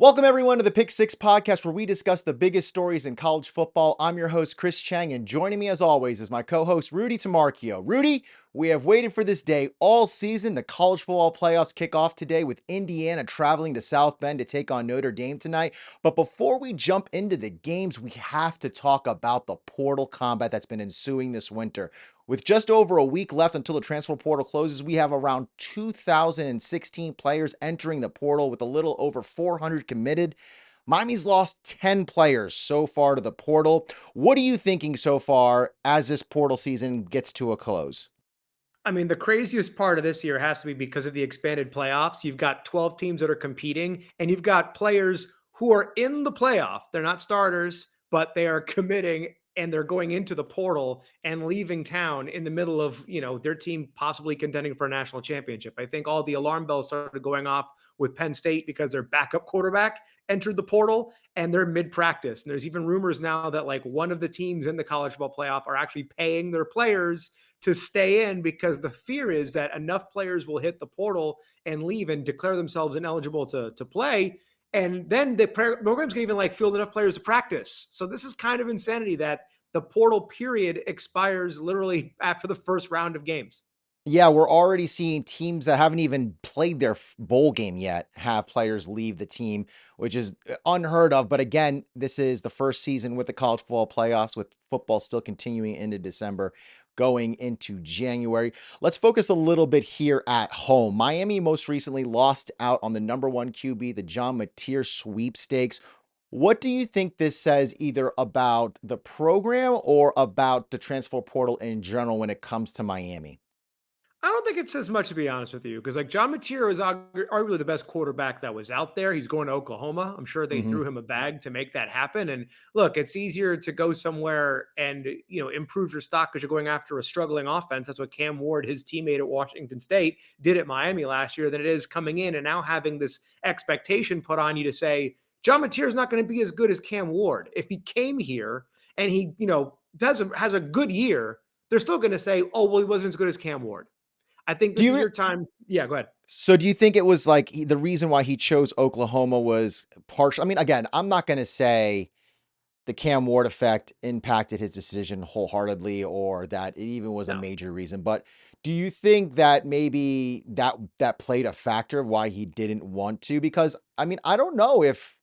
Welcome, everyone, to the Pick Six podcast, where we discuss the biggest stories in college football. I'm your host, Chris Chang, and joining me, as always, is my co host, Rudy Tamarchio. Rudy, we have waited for this day all season. The college football playoffs kick off today with Indiana traveling to South Bend to take on Notre Dame tonight. But before we jump into the games, we have to talk about the portal combat that's been ensuing this winter. With just over a week left until the transfer portal closes, we have around 2,016 players entering the portal with a little over 400 committed. Miami's lost 10 players so far to the portal. What are you thinking so far as this portal season gets to a close? I mean, the craziest part of this year has to be because of the expanded playoffs. You've got 12 teams that are competing, and you've got players who are in the playoff. They're not starters, but they are committing and they're going into the portal and leaving town in the middle of, their team possibly contending for a national championship. I think all the alarm bells started going off with Penn State because their backup quarterback entered the portal and they're mid practice. And there's even rumors now that like one of the teams in the college football playoff are actually paying their players to stay in because the fear is that enough players will hit the portal and leave and declare themselves ineligible to play. And then the program's can even like field enough players to practice. So this is kind of insanity that the portal period expires literally after the first round of games. Yeah, we're already seeing teams that haven't even played their bowl game yet have players leave the team, which is unheard of. But again, this is the first season with the college football playoffs, with football still continuing into December, going into January. Let's focus a little bit here at home. Miami most recently lost out on the number one QB, the John Mateer sweepstakes. What do you think this says either about the program or about the transfer portal in general when it comes to Miami? I don't think it says much, to be honest with you, because like John Mateer is arguably the best quarterback that was out there. He's going to Oklahoma. I'm sure they Mhm. threw him a bag to make that happen. And look, it's easier to go somewhere and improve your stock because you're going after a struggling offense. That's what Cam Ward, his teammate at Washington State, did at Miami last year. Than it is coming in and now having this expectation put on you to say John Mateer is not going to be as good as Cam Ward. If he came here and he has a good year, they're still going to say, oh well, he wasn't as good as Cam Ward. I think Do this you is re your time. Yeah, go ahead. So do you think it was like the reason why he chose Oklahoma was partial? I mean, again, I'm not going to say the Cam Ward effect impacted his decision wholeheartedly or that it even was a No. major reason, but do you think that maybe that played a factor of why he didn't want to? Because I mean, I don't know if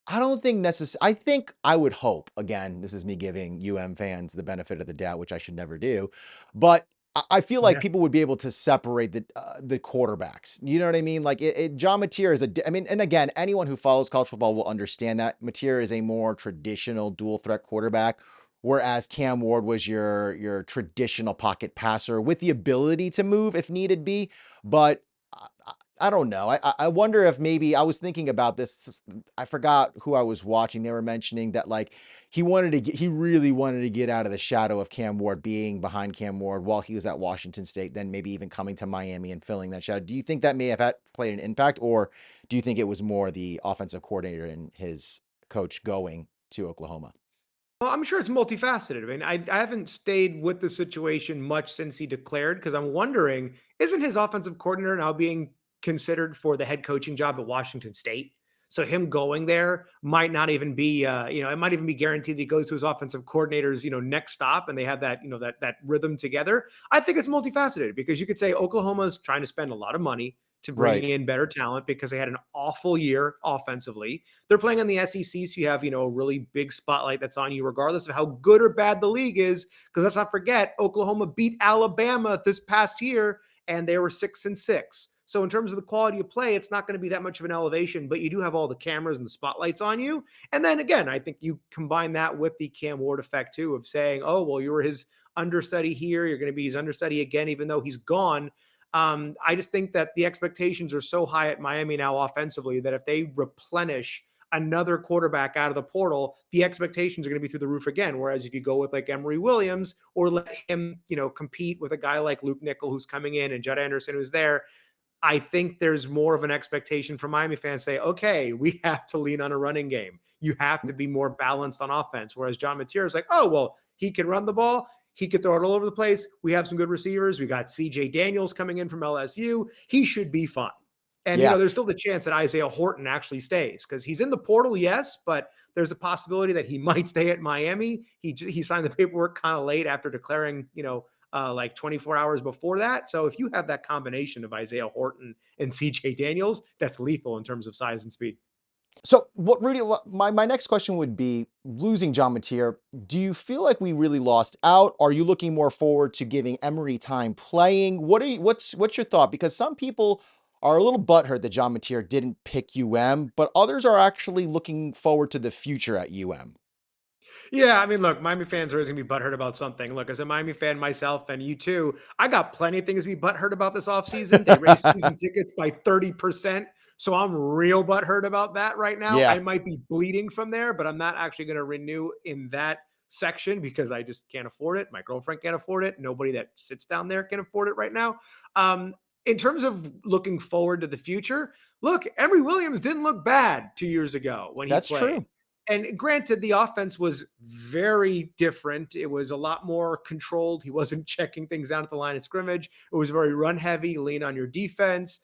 I don't think I think I would hope, again, this is me giving fans the benefit of the doubt, which I should never do, but I feel like Yeah. people would be able to separate the quarterbacks. You know what I mean? Like John Mateer is I mean, and again, anyone who follows college football will understand that Mateer is a more traditional dual threat quarterback, whereas Cam Ward was your traditional pocket passer with the ability to move if needed be, but I don't know. I wonder if maybe I was thinking about this. I forgot who I was watching. They were mentioning that like he really wanted to get out of the shadow of Cam Ward, being behind Cam Ward while he was at Washington State, then maybe even coming to Miami and filling that shadow. Do you think that may have played an impact, or do you think it was more the offensive coordinator and his coach going to Oklahoma? Well, I'm sure it's multifaceted. I mean, I haven't stayed with the situation much since he declared because I'm wondering, isn't his offensive coordinator now being considered for the head coaching job at Washington State? So him going there might not even be, it might even be guaranteed that he goes to his offensive coordinator's, next stop, and they have that, that rhythm together. I think it's multifaceted because you could say Oklahoma's trying to spend a lot of money to bring Right. in better talent because they had an awful year offensively. They're playing in the SEC, so you have, a really big spotlight that's on you, regardless of how good or bad the league is. Because let's not forget, Oklahoma beat Alabama this past year, and they were 6-6. So in terms of the quality of play, it's not going to be that much of an elevation, but you do have all the cameras and the spotlights on you. And then again, I think you combine that with the Cam Ward effect too, of saying, oh, well, you were his understudy here. You're going to be his understudy again, even though he's gone. I just think that the expectations are so high at Miami now offensively that if they replenish another quarterback out of the portal, the expectations are going to be through the roof again. Whereas if you go with like Emory Williams or let him, compete with a guy like Luke Nickel who's coming in and Judd Anderson who's there, I think there's more of an expectation from Miami fans say, okay, we have to lean on a running game. You have to be more balanced on offense. Whereas John Mateer is like, oh, well, he can run the ball. He could throw it all over the place. We have some good receivers. We got CJ Daniels coming in from LSU. He should be fine. And, Yeah. there's still the chance that Isaiah Horton actually stays because he's in the portal, yes, but there's a possibility that he might stay at Miami. He signed the paperwork kind of late after declaring, like 24 hours before that. So if you have that combination of Isaiah Horton and CJ Daniels, that's lethal in terms of size and speed. So what Rudy, my next question would be losing John Mateer. Do you feel like we really lost out? Are you looking more forward to giving Emery time playing? What's your thought? Because some people are a little butthurt that John Mateer didn't pick UM, but others are actually looking forward to the future at UM. Yeah, I mean, look, Miami fans are always gonna be butthurt about something. Look, as a Miami fan myself, and you too, I got plenty of things to be butthurt about this offseason. They raised season tickets by 30%. So I'm real butthurt about that right now. Yeah. I might be bleeding from there, but I'm not actually going to renew in that section because I just can't afford it. My girlfriend can't afford it. Nobody that sits down there can afford it right now. In terms of looking forward to the future, look, Emory Williams didn't look bad 2 years ago when he That's played. true. And granted, the offense was very different. It was a lot more controlled. He wasn't checking things down at the line of scrimmage. It was very run heavy, lean on your defense.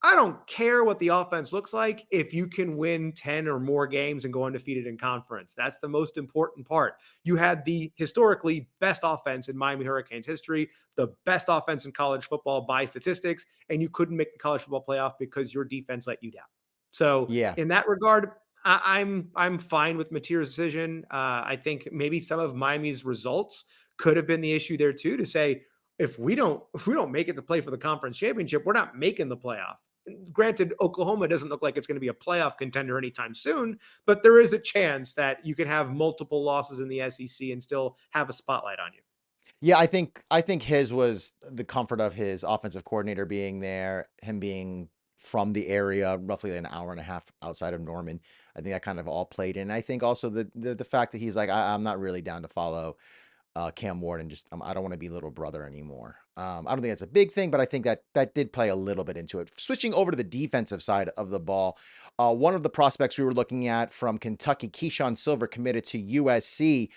I don't care what the offense looks like if you can win 10 or more games and go undefeated in conference. That's the most important part. You had the historically best offense in Miami Hurricanes history, the best offense in college football by statistics, and you couldn't make the college football playoff because your defense let you down. So, Yeah. in that regard, I'm fine with Mateer's decision. I think maybe some of Miami's results could have been the issue there too. To say if we don't make it to play for the conference championship, we're not making the playoff. Granted, Oklahoma doesn't look like it's going to be a playoff contender anytime soon, but there is a chance that you can have multiple losses in the SEC and still have a spotlight on you. Yeah, I think his was the comfort of his offensive coordinator being there, him being from the area, roughly an hour and a half outside of Norman. I think that kind of all played in. I think also the fact that he's like, I'm not really down to follow Cam Ward and just I don't want to be little brother anymore. I don't think that's a big thing, but I think that did play a little bit into it. Switching over to the defensive side of the ball, one of the prospects we were looking at from Kentucky, Keeshawn Silver, committed to USC.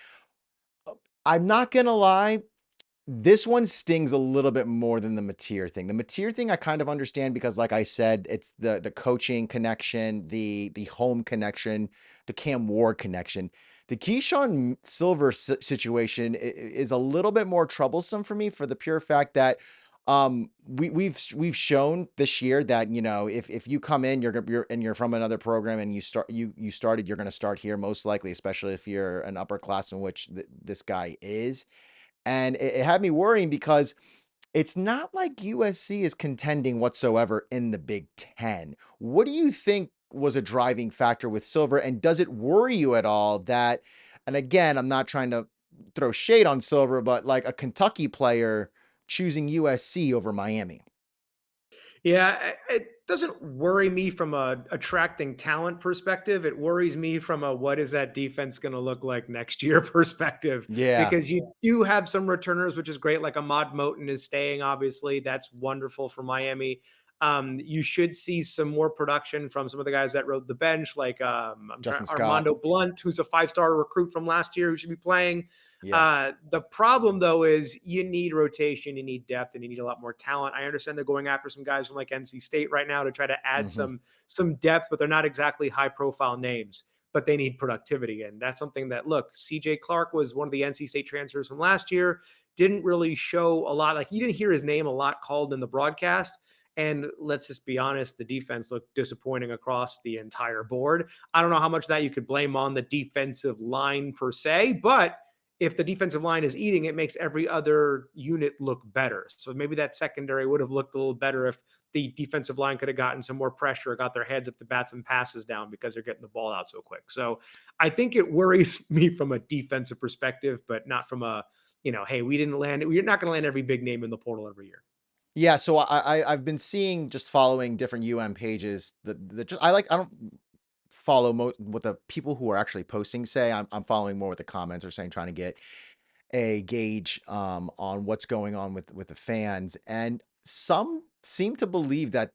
I'm not gonna lie, this one stings a little bit more than the Mateer thing. The Mateer thing I kind of understand because, like I said, it's the coaching connection, the home connection, the Cam Ward connection. The Keyshawn Silver situation is a little bit more troublesome for me for the pure fact that we've shown this year that if you come in you're from another program and you started, you're going to start here most likely, especially if you're an upperclassman, which this guy is. And it had me worrying because it's not like USC is contending whatsoever in the Big Ten. What do you think was a driving factor with Silver? And does it worry you at all that, and again, I'm not trying to throw shade on Silver, but like a Kentucky player choosing USC over Miami? Yeah, it doesn't worry me from a attracting talent perspective. It worries me from a what is that defense going to look like next year perspective Yeah, because you do have some returners, which is great. Like Ahmad Moten is staying, obviously. That's wonderful for Miami. You should see some more production from some of the guys that rode the bench, like I'm trying Justin Scott. Armando Blunt, who's a five-star recruit from last year, who should be playing. Yeah, The problem though is you need rotation, you need depth, and you need a lot more talent. I understand they're going after some guys from like NC State right now to try to add hmm some depth, but they're not exactly high profile names. But they need productivity, and that's something that look. CJ Clark was one of the NC State transfers from last year. Didn't really show a lot. Like you didn't hear his name a lot called in the broadcast. And let's just be honest, the defense looked disappointing across the entire board. I don't know how much of that you could blame on the defensive line per se, but if the defensive line is eating, it makes every other unit look better. So maybe that secondary would have looked a little better if the defensive line could have gotten some more pressure, got their heads up to bat some passes down because they're getting the ball out so quick. So I think it worries me from a defensive perspective, but not from a, hey, we didn't land. We're not going to land every big name in the portal every year. yeah. So I've been seeing, just following different UM pages, I don't follow what the people who are actually posting say. I'm following more what the comments are saying, trying to get a gauge on what's going on with the fans. And some seem to believe that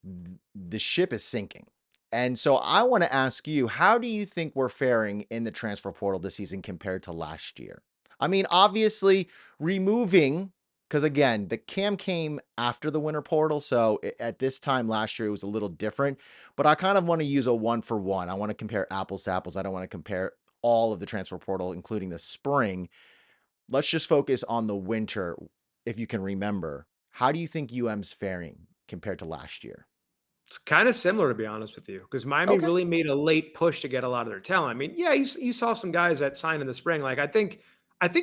the ship is sinking. And so I want to ask you, how do you think we're faring in the transfer portal this season compared to last year? I mean, obviously, removing because again, the Cam came after the winter portal, so at this time last year it was a little different. But I kind of want to use a one for one. I want to compare apples to apples. I don't want to compare all of the transfer portal, including the spring. Let's just focus on the winter. If you can remember, how do you think UM's faring compared to last year? It's kind of similar, to be honest with you, because Miami Okay. really made a late push to get a lot of their talent. I mean, yeah, you saw some guys that signed in the spring. Like I think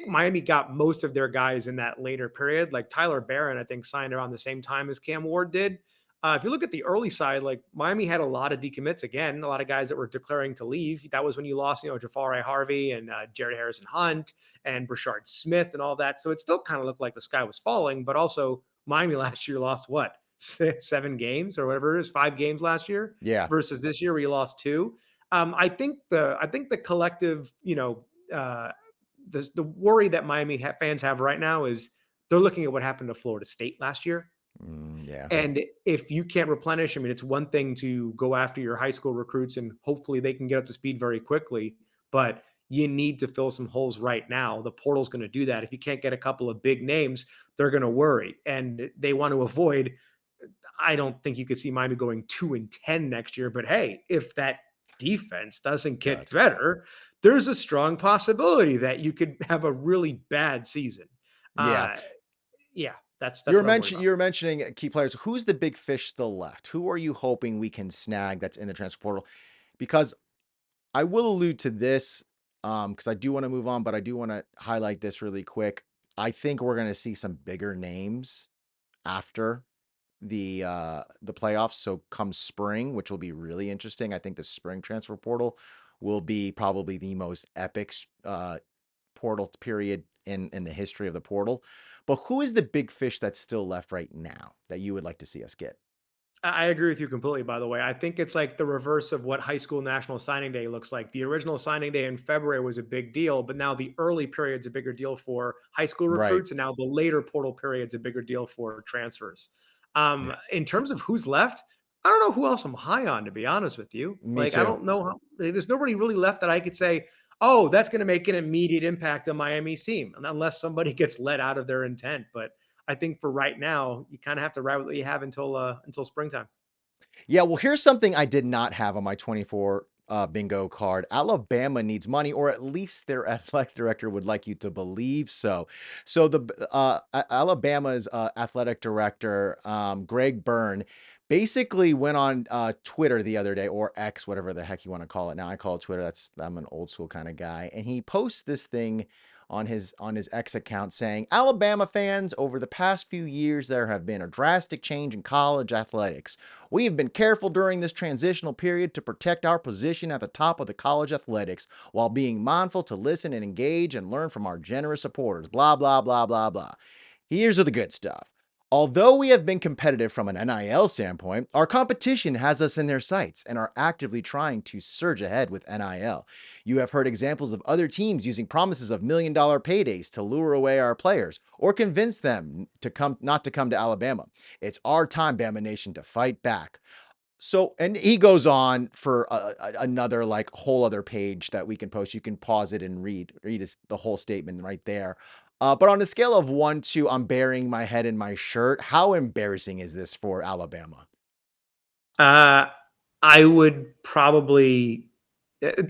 Miami got most of their guys in that later period. Like Tyler Barron, I think signed around the same time as Cam Ward did. If you look at the early side, like Miami had a lot of decommits again, a lot of guys that were declaring to leave. That was when you lost, Jafari Harvey and Jared Harrison Hunt and Brashard Smith and all that. So it still kind of looked like the sky was falling, but also Miami last year lost what? 7 games or whatever it is, 5 games last year Yeah. versus this year where you lost two. I think the collective, the worry that Miami fans have right now is they're looking at what happened to Florida State last year. Yeah. And if you can't replenish, I mean, it's one thing to go after your high school recruits and hopefully they can get up to speed very quickly, but you need to fill some holes right now. The portal's going to do that. If you can't get a couple of big names, they're going to worry and they want to avoid. I don't think you could see Miami going 2-10 next year, but hey, if that defense doesn't get Good. better, there's a strong possibility that you could have a really bad season. Yeah. Uh, yeah, that's what I'm worried about. You were mentioning key players. Who's the big fish still left? Who are you hoping we can snag that's in the transfer portal? Because I will allude to this because I do want to move on, but I do want to highlight this really quick. I think we're going to see some bigger names after the playoffs. So come spring, which will be really interesting. I think the spring transfer portal will be probably the most epic portal period in the history of the portal. But who is the big fish that's still left right now that you would like to see us get? I agree with you completely, by the way. I think it's like the reverse of what high school national signing day looks like. The original signing day in February was a big deal, but now the early period's a bigger deal for high school Right. recruits, and now the later portal period's a bigger deal for transfers. Yeah. In terms of who's left, I don't know who else I'm high on, to be honest with you. Me Like, I too. don't know how, there's nobody really left that I could say, oh, that's going to make an immediate impact on Miami's team, unless somebody gets let out of their intent. But I think for right now, you kind of have to ride with what you have until springtime. Yeah, well, here's something I did not have on my 24 bingo card. Alabama needs money, or at least their athletic director would like you to believe so. So Alabama's athletic director, Greg Byrne, basically went on Twitter the other day, or X, whatever the heck you want to call it. Now I call it Twitter. I'm an old school kind of guy, and he posts this thing on his X account saying, Alabama fans, over the past few years, there have been a drastic change in college athletics. We have been careful during this transitional period to protect our position at the top of the college athletics while being mindful to listen and engage and learn from our generous supporters. Blah, blah, blah, blah, blah. Here's the good stuff. Although we have been competitive from an NIL standpoint, our competition has us in their sights and are actively trying to surge ahead with NIL. You have heard examples of other teams using promises of $1 million paydays to lure away our players or convince them to come not to come to Alabama. It's our time, Bama Nation, to fight back. So, and he goes on for another like whole other page that we can post. You can pause it and read the whole statement right there. But on a scale of 1 to I'm burying my head in my shirt, how embarrassing is this for Alabama? Uh, I would probably,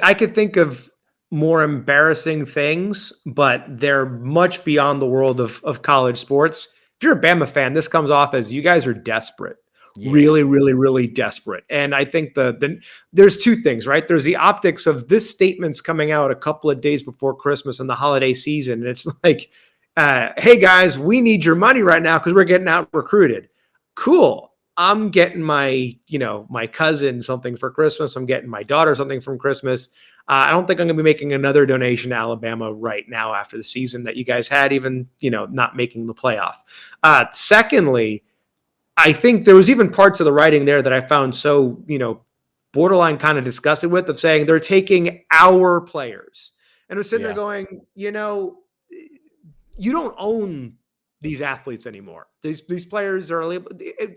I could think of more embarrassing things, but they're much beyond the world of college sports. If you're a Bama fan, this comes off as you guys are desperate, Yeah, really, really, really desperate. And I think there's two things, right? There's the optics of this statement's coming out a couple of days before Christmas and the holiday season. And it's like, hey guys, we need your money right now because we're getting out recruited. Cool. I'm getting my cousin something for Christmas. I'm getting my daughter something from Christmas. I don't think I'm going to be making another donation to Alabama right now after the season that you guys had, even, not making the playoff. Secondly, I think there was even parts of the writing there that I found so, borderline kind of disgusted with, of saying they're taking our players. And they're sitting there yeah, going, you don't own these athletes anymore. These players are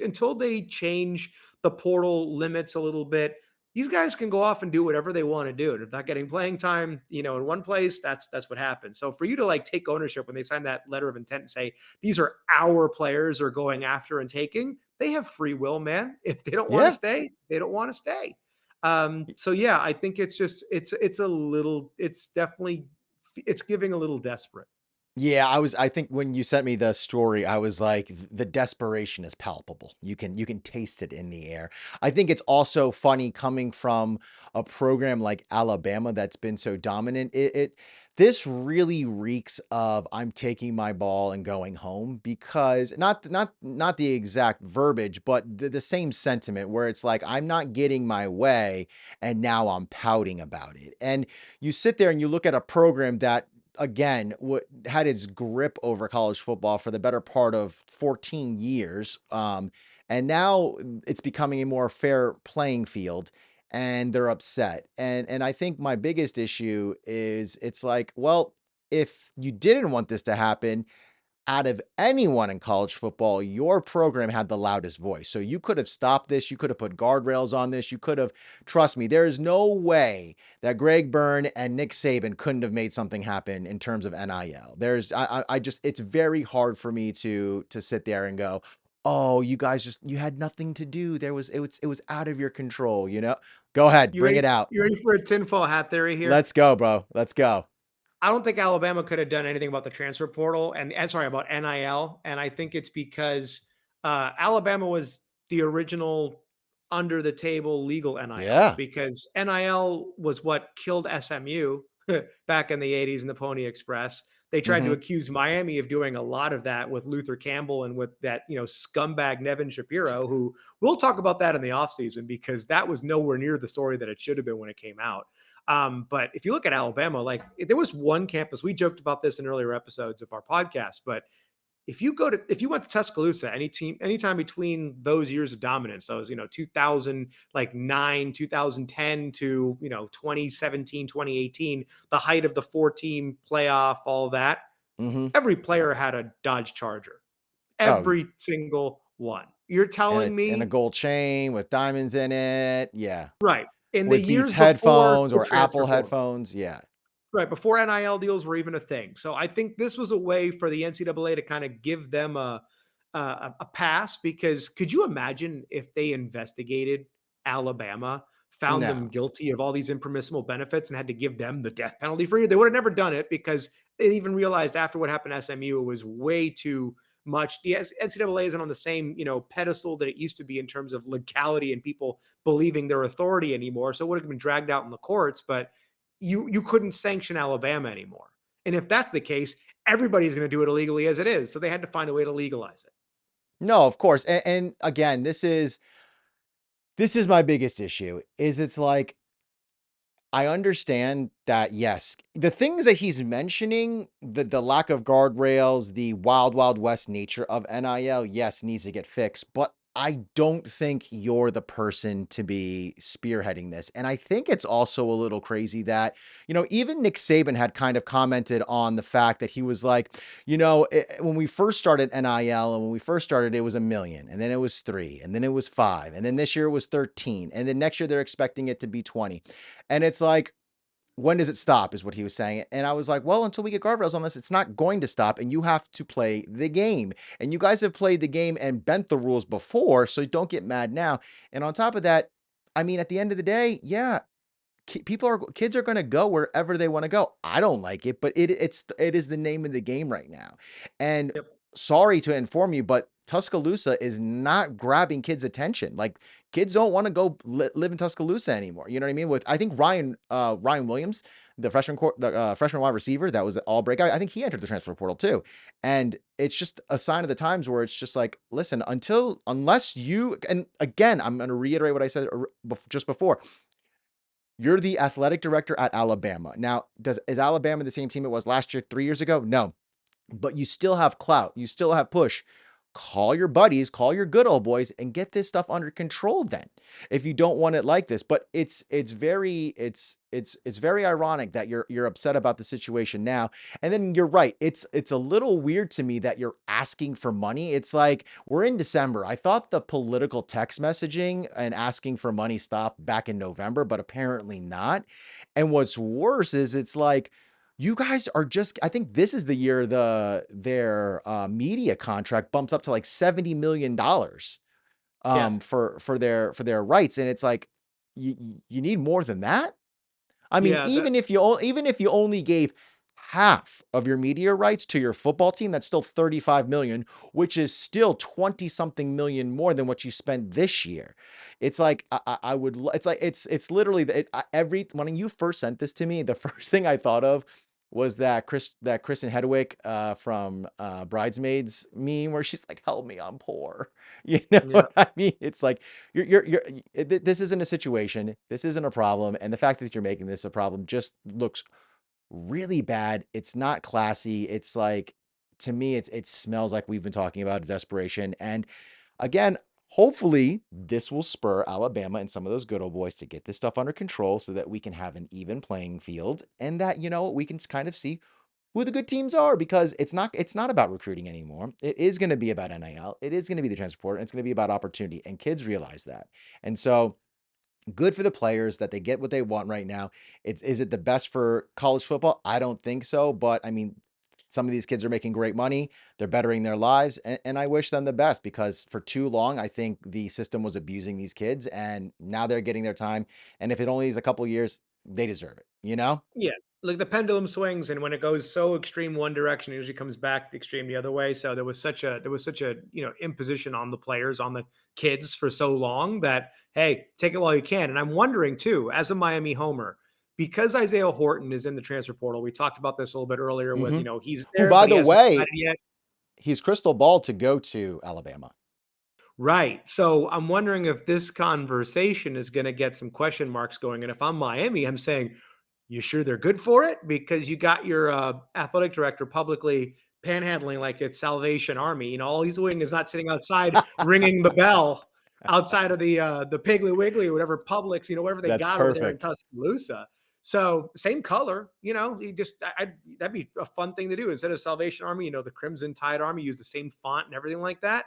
until they change the portal limits a little bit. these guys can go off and do whatever they want to do. And if they're not getting playing time, in one place, that's what happens. So for you to like take ownership when they sign that letter of intent and say these are our players are going after and taking, they have free will, man. If they don't want to Yeah. stay, they don't want to stay. So yeah, I think it's a little, it's definitely it's giving a little desperate. Yeah, I think when you sent me the story, I was like, The desperation is palpable. You can taste it in the air." I think it's also funny coming from a program like Alabama that's been so dominant. This really reeks of "I'm taking my ball and going home," because not the exact verbiage, but the same sentiment where it's like, "I'm not getting my way, and now I'm pouting about it." And you sit there and you look at a program that again, what had its grip over college football for the better part of 14 years. And now it's becoming a more fair playing field and they're upset. And I think my biggest issue is it's like, well, if you didn't want this to happen, out of anyone in college football, your program had the loudest voice. So you could have stopped this. You could have put guardrails on this. You could have, trust me, there is no way that Greg Byrne and Nick Saban couldn't have made something happen in terms of NIL. I just, it's very hard for me to sit there and go, oh, you guys you had nothing to do. It was out of your control, you know? Go ahead, You bring ready? it out. You ready for a tinfoil hat theory here? Let's go, bro. Let's go. I don't think Alabama could have done anything about the transfer portal and sorry about NIL, and I think it's because Alabama was the original under the table legal NIL Yeah. because NIL was what killed SMU back in the 80s in the Pony Express. They tried to Hmm. accuse Miami of doing a lot of that with Luther Campbell and with that, scumbag Nevin Shapiro, who we'll talk about that in the offseason because that was nowhere near the story that it should have been when it came out. But if you look at Alabama, like there was one campus, we joked about this in earlier episodes of our podcast, but if you went to Tuscaloosa, anytime between those years of dominance, those, 2000, like 2010 to, 2017, 2018, the height of the 4 team playoff, all that, Hmm. every player had a Dodge Charger, Oh, every single one. You're and telling a me, gold chain with diamonds in it. Yeah. right. In the With Beats years before headphones the or Apple transfer portal, headphones. Yeah. right, before NIL deals were even a thing. So I think this was a way for the NCAA to kind of give them a pass because could you imagine if they investigated Alabama, found them No. guilty of all these impermissible benefits, and had to give them the death penalty for you? They would have never done it because they even realized after what happened at SMU, it was way too much. The NCAA isn't on the same pedestal that it used to be in terms of legality and people believing their authority anymore. So it would have been dragged out in the courts, but you couldn't sanction Alabama anymore. And if that's the case, everybody's going to do it illegally as it is. So they had to find a way to legalize it. No, of course. And again, this is my biggest issue is it's like I understand that, yes, the things that he's mentioning, the lack of guardrails, the wild, wild west nature of NIL, yes, needs to get fixed, but I don't think you're the person to be spearheading this. And I think it's also a little crazy that, even Nick Saban had kind of commented on the fact that he was like, when we first started NIL and when we first started, it was 1 million, and then it was 3, and then it was 5, and then this year it was 13, and then next year they're expecting it to be 20. And it's like, when does it stop? Is what he was saying. And I was like, well, until we get guardrails on this, it's not going to stop. And you have to play the game. And you guys have played the game and bent the rules before. So don't get mad now. And on top of that, I mean, at the end of the day, yeah, kids are going to go wherever they want to go. I don't like it, but it is the name of the game right now. And Yep. sorry to inform you, but Tuscaloosa is not grabbing kids' attention. Like kids don't want to go live in Tuscaloosa anymore. You know what I mean? With I think Ryan Williams, the freshman wide receiver that was all breakout. I think he entered the transfer portal too. And it's just a sign of the times where it's just like, listen, unless you, and again, I'm going to reiterate what I said just before. You're the athletic director at Alabama. Now, is Alabama the same team it was last year, 3 years ago? No, but you still have clout. You still have push. call your buddies, call your good old boys, and get this stuff under control then, if you don't want it like this. But it's very ironic that you're upset about the situation now. And then you're right. It's a little weird to me that you're asking for money. It's like we're in December. I thought the political text messaging and asking for money stopped back in November, but apparently not. And what's worse is it's like you guys are just, I think this is the year their media contract bumps up to like $70 million Yeah. for their rights. And it's like you need more than that. I mean, Yeah. That, even if you only gave half of your media rights to your football team, that's still 35 million, which is still 20 something million more than what you spent this year. It's like I would it's like it's literally every when you first sent this to me, the first thing I thought of was that Kristen Hedwig from Bridesmaids meme where she's like, "Help me, I'm poor." You know yeah. what I mean? It's like this isn't a situation. This isn't a problem. And the fact that you're making this a problem just looks really bad. It's not classy. It's like, to me, it smells like we've been talking about desperation. And again, hopefully this will spur Alabama and some of those good old boys to get this stuff under control so that we can have an even playing field and that, we can kind of see who the good teams are, because it's not about recruiting anymore. It is going to be about NIL. It is going to be the transfer portal. And it's going to be about opportunity, and kids realize that. And so good for the players that they get what they want right now. Is it the best for college football? I don't think so, but I mean, some of these kids are making great money. They're bettering their lives, and I wish them the best, because for too long, I think the system was abusing these kids, and now they're getting their time. And if it only is a couple years, they deserve it, you know? Yeah, like the pendulum swings, and when it goes so extreme one direction, it usually comes back extreme the other way. So there was such a imposition on the players, on the kids for so long that hey, take it while you can. And I'm wondering too, as a Miami homer, because Isaiah Horton is in the transfer portal. We talked about this a little bit earlier with Hmm. he's Who, there, by but he the hasn't way, decided yet. he's crystal ball to go to Alabama. Right. So I'm wondering if this conversation is going to get some question marks going. And if I'm Miami, I'm saying, you sure they're good for it? Because you got your athletic director publicly panhandling like it's Salvation Army. All he's doing is not sitting outside ringing the bell outside of the Piggly Wiggly or whatever Publix, whatever they That's got over there in perfect. Tuscaloosa. So same color, you just that'd be a fun thing to do instead of Salvation Army. The Crimson Tide Army, use the same font and everything like that.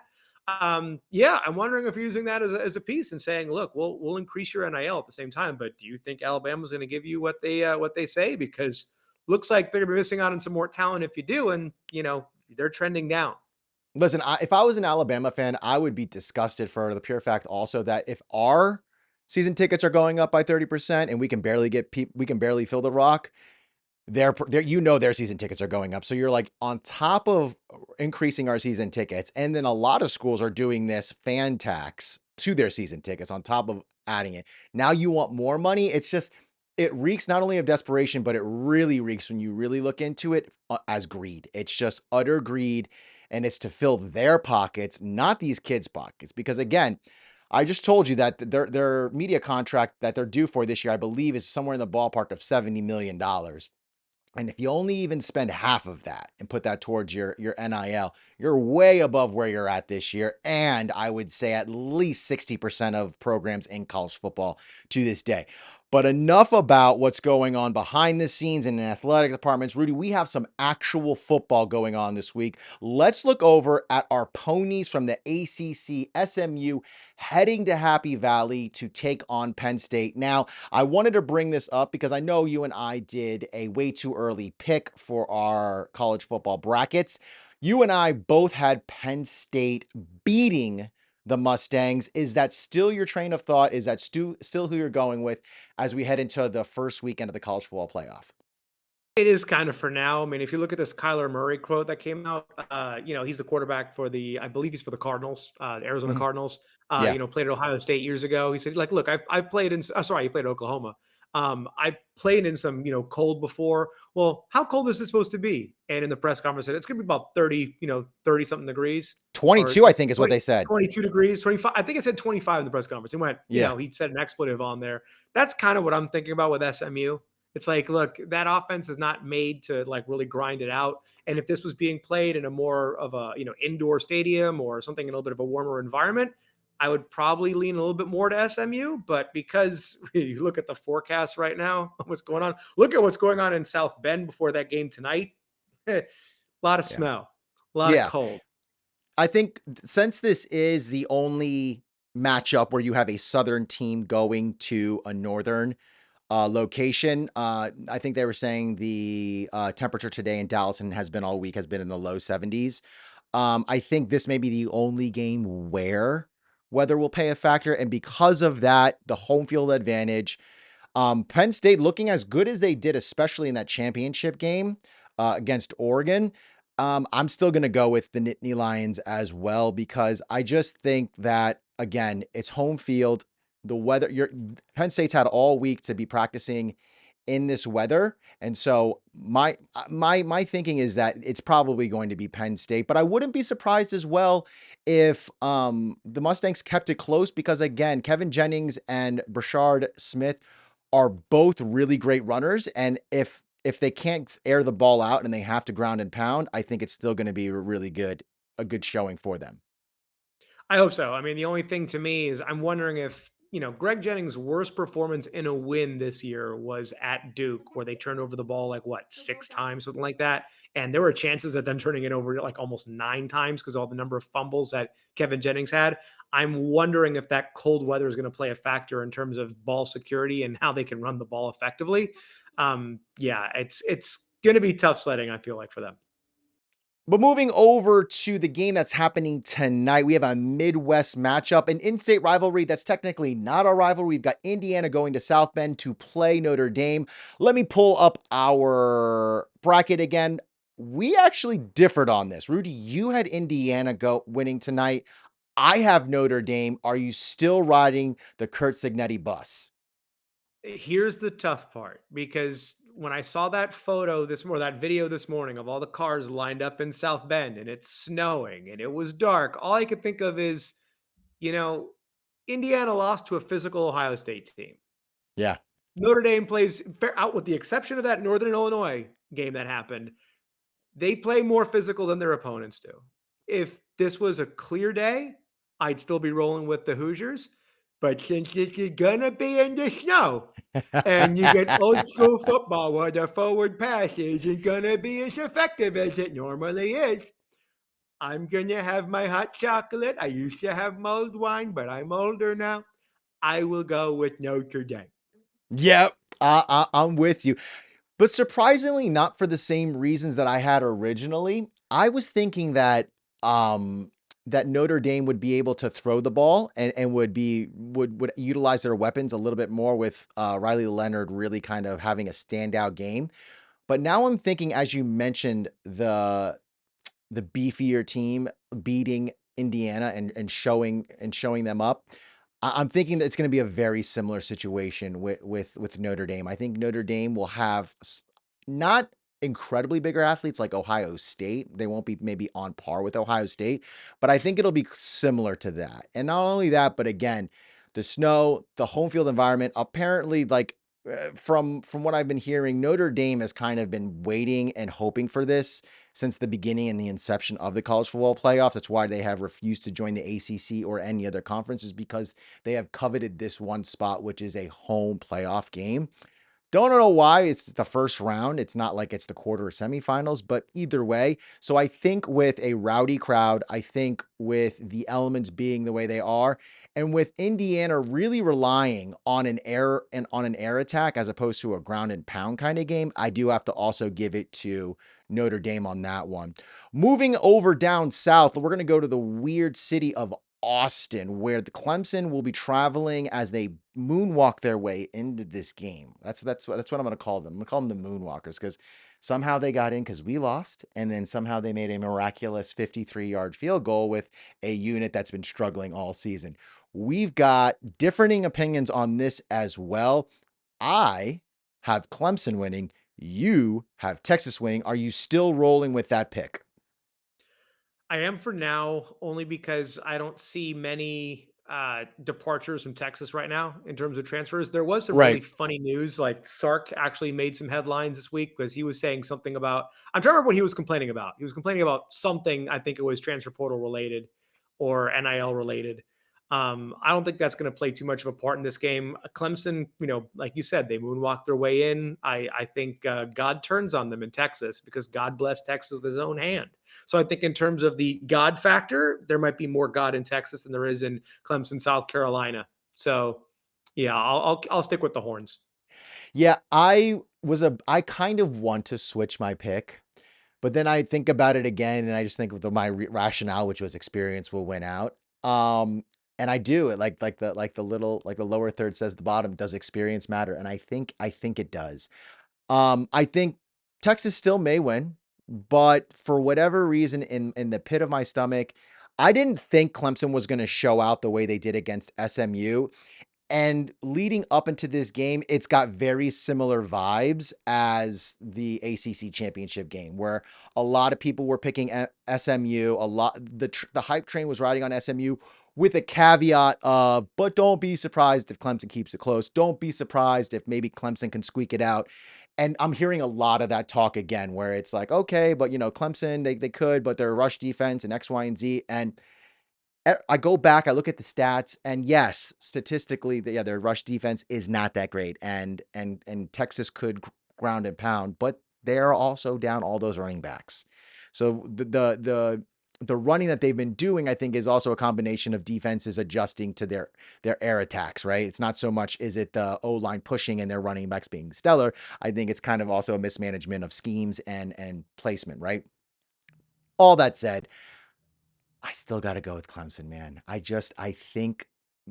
Yeah, I'm wondering if you're using that as a piece and saying, look, we'll increase your NIL at the same time, but do you think Alabama's going to give you what they say? Because looks like they're going to be missing out on some more talent if you do, and they're trending down. Listen, if I was an Alabama fan, I would be disgusted for the pure fact also that if our season tickets are going up by 30% and we can barely fill the Rock, their season tickets are going up. So you're like on top of increasing our season tickets. And then a lot of schools are doing this fan tax to their season tickets on top of adding it. Now you want more money. It's just, it reeks not only of desperation, but it really reeks when you really look into it as greed. It's just utter greed. And it's to fill their pockets, not these kids' pockets. Because again, I just told you that their media contract that they're due for this year, I believe, is somewhere in the ballpark of $70 million. And if you only even spend half of that and put that towards your NIL, you're way above where you're at this year. And I would say at least 60% of programs in college football to this day. But enough about what's going on behind the scenes in athletic departments. Rudy, we have some actual football going on this week. Let's look over at our ponies from the ACC, SMU, heading to Happy Valley to take on Penn State. Now, I wanted to bring this up because I know you and I did a way too early pick for our college football brackets. You and I both had Penn State beating the Mustangs. Is that still your train of thought? Is that still who you're going with as we head into the first weekend of the college football playoff? It is kind of for now. I mean, if you look at this Kyler Murray quote that came out, he's the quarterback I believe he's for the Cardinals, the Arizona Mhm. Cardinals. Yeah. Played at Ohio State years ago. He said, like, look, I've played in. Oh, sorry, he played at Oklahoma. I played in some, cold before. Well, how cold is it supposed to be? And in the press conference, said it's going to be about 30, 30 something degrees, or 22, I think is what they said. 22 degrees, 25. I think it said 25 in the press conference. He went, Yeah. he said an expletive on there. That's kind of what I'm thinking about with SMU. It's like, look, that offense is not made to like really grind it out. And if this was being played in a more of a, indoor stadium or something in a little bit of a warmer environment, I would probably lean a little bit more to SMU. But because you look at the forecast right now, what's going on, look at what's going on in South Bend before that game tonight. A lot of Yeah. snow, a lot of Yeah. cold. I think since this is the only matchup where you have a southern team going to a northern location, I think they were saying the temperature today in Dallas and has been all week has been in the low 70s. I think this may be the only game where weather will play a factor. And because of that, the home field advantage, Penn State looking as good as they did, especially in that championship game against Oregon. I'm still going to go with the Nittany Lions as well because I just think that again, it's home field. The weather, Penn State's had all week to be practicing in this weather, and so my thinking is that it's probably going to be Penn State. But I wouldn't be surprised as well if the Mustangs kept it close because again, Kevin Jennings and Brashard Smith are both really great runners. And if they can't air the ball out and they have to ground and pound, I think it's still going to be a good showing for them. I hope so. I mean, the only thing to me is I'm wondering if, Greg Jennings' worst performance in a win this year was at Duke, where they turned over the ball like what, 6 times, something like that. And there were chances at them turning it over like almost 9 times because all the number of fumbles that Kevin Jennings had. I'm wondering if that cold weather is going to play a factor in terms of ball security and how they can run the ball effectively. Yeah, it's going to be tough sledding, I feel like, for them. But moving over to the game that's happening tonight, we have a Midwest matchup, an in-state rivalry that's technically not a rivalry. We've got Indiana going to South Bend to play Notre Dame. Let me pull up our bracket again. We actually differed on this. Rudy, you had Indiana go winning tonight. I have Notre Dame. Are you still riding the Kurt Signetti bus? Here's the tough part because when I saw that photo that video this morning of all the cars lined up in South Bend and it's snowing and it was dark, all I could think of is, you know, Indiana lost to a physical Ohio State team. Yeah. Notre Dame plays out with the exception of that Northern Illinois game that happened. They play more physical than their opponents do. If this was a clear day, I'd still be rolling with the Hoosiers. But since this is gonna be in the snow, and you get old school football where the forward pass isn't gonna be as effective as it normally is, I'm gonna have my hot chocolate. I used to have mulled wine, but I'm older now. I will go with Notre Dame. Yep. I'm with you. But surprisingly, not for the same reasons that I had originally. I was thinking that Notre Dame would be able to throw the ball and would utilize their weapons a little bit more with Riley Leonard really kind of having a standout game. But now I'm thinking, as you mentioned, the beefier team beating Indiana and showing them up. I'm thinking that it's going to be a very similar situation with Notre Dame. I think Notre Dame will have not incredibly bigger athletes like Ohio State. They won't be maybe on par with Ohio State, but I think it'll be similar to that. And not only that, but again, the snow, the home field environment, apparently like from what I've been hearing, Notre Dame has kind of been waiting and hoping for this since the beginning and the inception of the college football playoffs. That's why they have refused to join the ACC or any other conferences because they have coveted this one spot, which is a home playoff game. Don't know why it's the first round. It's not like it's the quarter or semifinals, but either way. So I think with a rowdy crowd, I think with the elements being the way they are, and with Indiana really relying on an air attack as opposed to a ground and pound kind of game, I do have to also give it to Notre Dame on that one. Moving over down south, we're going to go to the weird city of Austin, where the Clemson will be traveling as they moonwalk their way into this game. That's what I'm going to call them. I'm going to call them the Moonwalkers because somehow they got in because we lost, and then somehow they made a miraculous 53-yard field goal with a unit that's been struggling all season. We've got differing opinions on this as well. I have Clemson winning. You have Texas winning. Are you still rolling with that pick? I am for now, only because I don't see many. departures from Texas right now in terms of transfers. There was some really Right. funny news. Like Sark actually made some headlines this week because he was saying something about, I'm trying to remember what he was complaining about. He was complaining about something, I think it was transfer portal related or NIL related. I don't think that's going to play too much of a part in this game. Clemson, like you said, they moonwalked their way in. I think God turns on them in Texas because God blessed Texas with his own hand. So I think in terms of the God factor, there might be more God in Texas than there is in Clemson, South Carolina. So yeah, I'll stick with the horns. Yeah, I kind of want to switch my pick, but then I think about it again and I just think of my rationale, which was experience will win out. Um, and I do it like the lower third says the bottom, does experience matter? And I think it does. I think Texas still may win, but for whatever reason in the pit of my stomach, I didn't think Clemson was going to show out the way they did against SMU. And leading up into this game, it's got very similar vibes as the ACC championship game, where a lot of people were picking SMU. A lot the hype train was riding on SMU with a caveat of, but don't be surprised if Clemson keeps it close. Don't be surprised if maybe Clemson can squeak it out. And I'm hearing a lot of that talk again, where it's like, okay, but Clemson, they could, but their rush defense and X, Y, and Z. And I go back, I look at the stats, and yes, statistically, yeah, their rush defense is not that great, and Texas could ground and pound, but they're also down all those running backs. So the running that they've been doing, I think, is also a combination of defenses adjusting to their air attacks, right? It's not so much is it the O line pushing and their running backs being stellar. I think it's kind of also a mismanagement of schemes and placement, right? All that said, I still got to go with Clemson, man. I think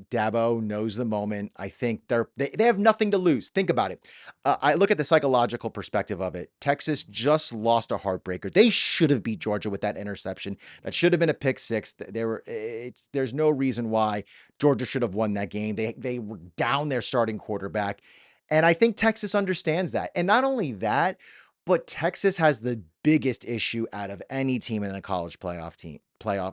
Dabo knows the moment. I think they have nothing to lose. Think about it. I look at the psychological perspective of it. Texas just lost a heartbreaker. They should have beat Georgia with that interception. That should have been a pick six. There's no reason why Georgia should have won that game. They were down their starting quarterback. And I think Texas understands that. And not only that, but Texas has the biggest issue out of any team in the college playoff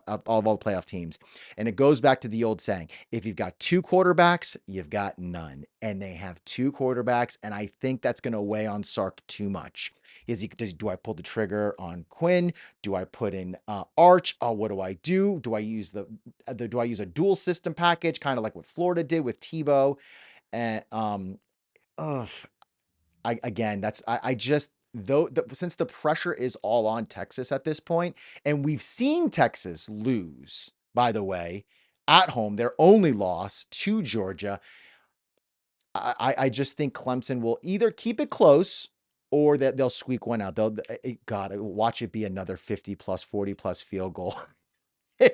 of all playoff teams. And it goes back to the old saying, if you've got two quarterbacks, you've got none. And they have two quarterbacks, and I think that's going to weigh on Sark too much. Do I pull the trigger on Quinn? Do I put in Arch? What do I do? Do I use do I use a dual system package, kind of like what Florida did with Tebow? And ugh, I again, that's I just though since the pressure is all on Texas at this point, and we've seen Texas lose, by the way, at home, their only loss to Georgia. I just think Clemson will either keep it close or that they'll squeak one out. God, watch it be another 50 plus 40 plus field goal.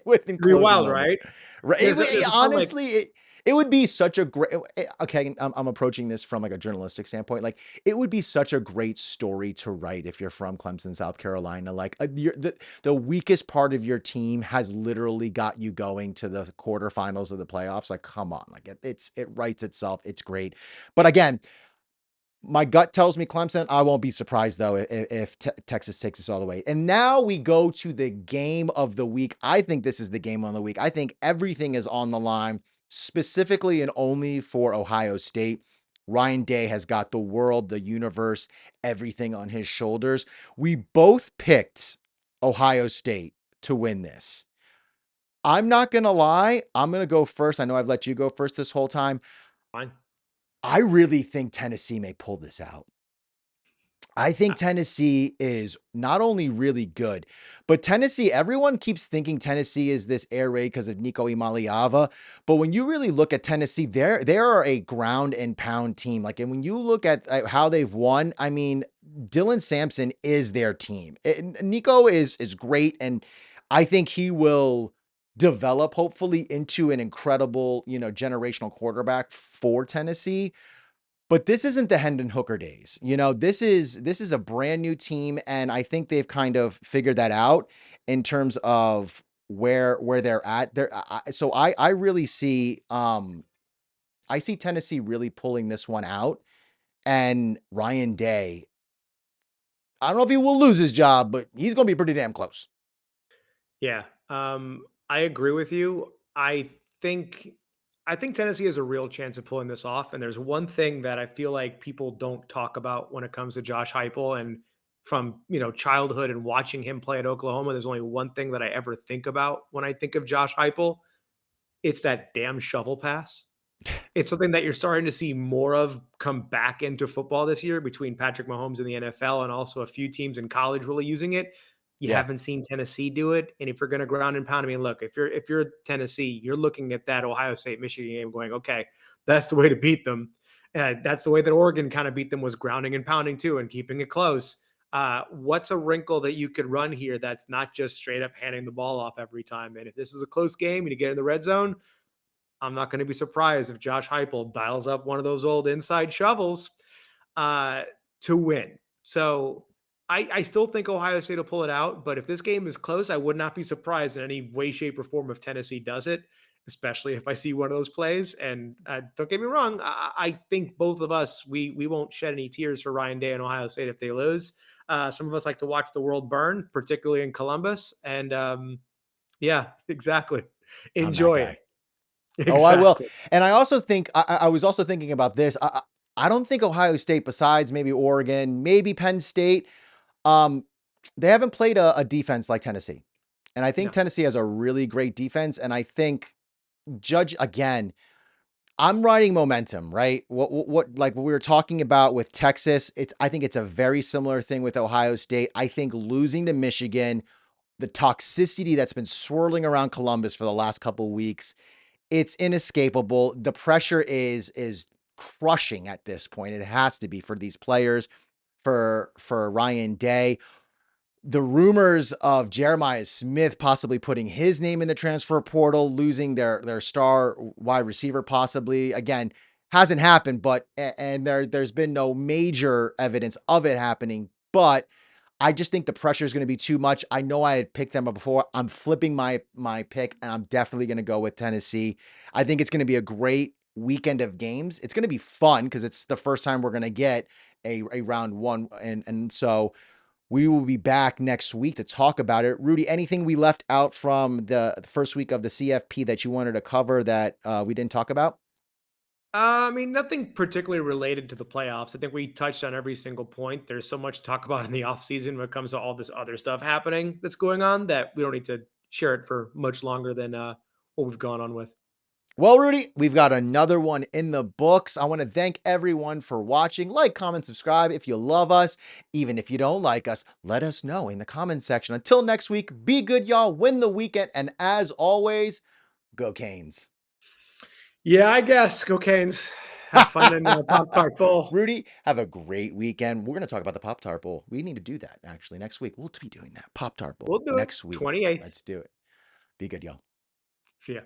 Within It'd be closing wild, moment. right? Right, There's a fun like honestly, it would be such a great okay, I'm approaching this from, like, a journalistic standpoint, like, it would be such a great story to write if you're from Clemson, South Carolina, like, you're the weakest part of your team has literally got you going to the quarterfinals of the playoffs, like, come on, like, it writes itself, it's great, but again, my gut tells me Clemson. I won't be surprised though if Texas takes us all the way. And now we go to the game of the week. I think this is the game of the week. I think everything is on the line, specifically and only for Ohio State. Ryan Day has got the world, the universe, everything on his shoulders. We both picked Ohio State to win this. I'm not going to lie. I'm going to go first. I know I've let you go first this whole time. fine. I really think Tennessee may pull this out. I think Tennessee is not only really good, but Tennessee, everyone keeps thinking Tennessee is this air raid because of Nico Imaliava. But when you really look at Tennessee, they are a ground and pound team. Like, and when you look at how they've won, I mean, Dylan Sampson is their team. Nico is great, and I think he will develop hopefully into an incredible, generational quarterback for Tennessee. But this isn't the Hendon Hooker days. This is a brand new team, and I think they've kind of figured that out in terms of where they're at. So I really see I see Tennessee really pulling this one out, and Ryan Day. I don't know if he will lose his job, but he's going to be pretty damn close. Yeah. I agree with you. I think I think Tennessee has a real chance of pulling this off. And there's one thing that I feel like people don't talk about when it comes to Josh Heupel. And from childhood and watching him play at Oklahoma, there's only one thing that I ever think about when I think of Josh Heupel. It's that damn shovel pass. It's something that you're starting to see more of come back into football this year between Patrick Mahomes in the NFL and also a few teams in college really using it. You Yeah. haven't seen Tennessee do it. And if you're going to ground and pound, I mean, look, if you're Tennessee, you're looking at that Ohio State Michigan game going, okay, that's the way to beat them. That's the way that Oregon kind of beat them, was grounding and pounding too and keeping it close. What's a wrinkle that you could run here that's not just straight up handing the ball off every time? And if this is a close game and you get in the red zone, I'm not going to be surprised if Josh Heupel dials up one of those old inside shovels uh, to win. So I still think Ohio State will pull it out. But if this game is close, I would not be surprised in any way, shape, or form if Tennessee does it, especially if I see one of those plays. And don't get me wrong, I think both of us, we won't shed any tears for Ryan Day and Ohio State if they lose. Some of us like to watch the world burn, particularly in Columbus. And yeah, exactly. I'm that Enjoy it. guy. Oh, I will. Exactly. And I also think I was also thinking about this. I don't think Ohio State, besides maybe Oregon, maybe Penn State, um, they haven't played a defense like Tennessee. And I think No. Tennessee has a really great defense. And I think judge again, I'm riding momentum, right? Like what we were talking about with Texas, I think it's a very similar thing with Ohio State. I think losing to Michigan, the toxicity that's been swirling around Columbus for the last couple weeks, it's inescapable. The pressure is crushing at this point. It has to be for these players, for Ryan Day. The rumors of Jeremiah Smith possibly putting his name in the transfer portal, losing their star wide receiver possibly. Again, hasn't happened, but and there's been no major evidence of it happening, but I just think the pressure is going to be too much. I know I had picked them up before. I'm flipping my pick, and I'm definitely going to go with Tennessee. I think it's going to be a great weekend of games. It's going to be fun because it's the first time we're going to get a round one, and so we will be back next week to talk about it. Rudy, anything we left out from the first week of the CFP that you wanted to cover that we didn't talk about? I mean, nothing particularly related to the playoffs. I think we touched on every single point. There's so much to talk about in the offseason when it comes to all this other stuff happening that's going on that we don't need to share it for much longer than what we've gone on with. Well, Rudy, we've got another one in the books. I want to thank everyone for watching. Like, comment, subscribe if you love us. Even if you don't like us, let us know in the comment section. Until next week, be good, y'all. Win the weekend. And as always, go Canes. Yeah, I guess. Go Canes. Have fun in the Pop Tart Bowl. Rudy, have a great weekend. We're going to talk about the Pop Tart Bowl. We need to do that actually next week. We'll be doing that Pop Tart We'll Bowl do it. next week. 28th. Let's do it. Be good, y'all. See ya.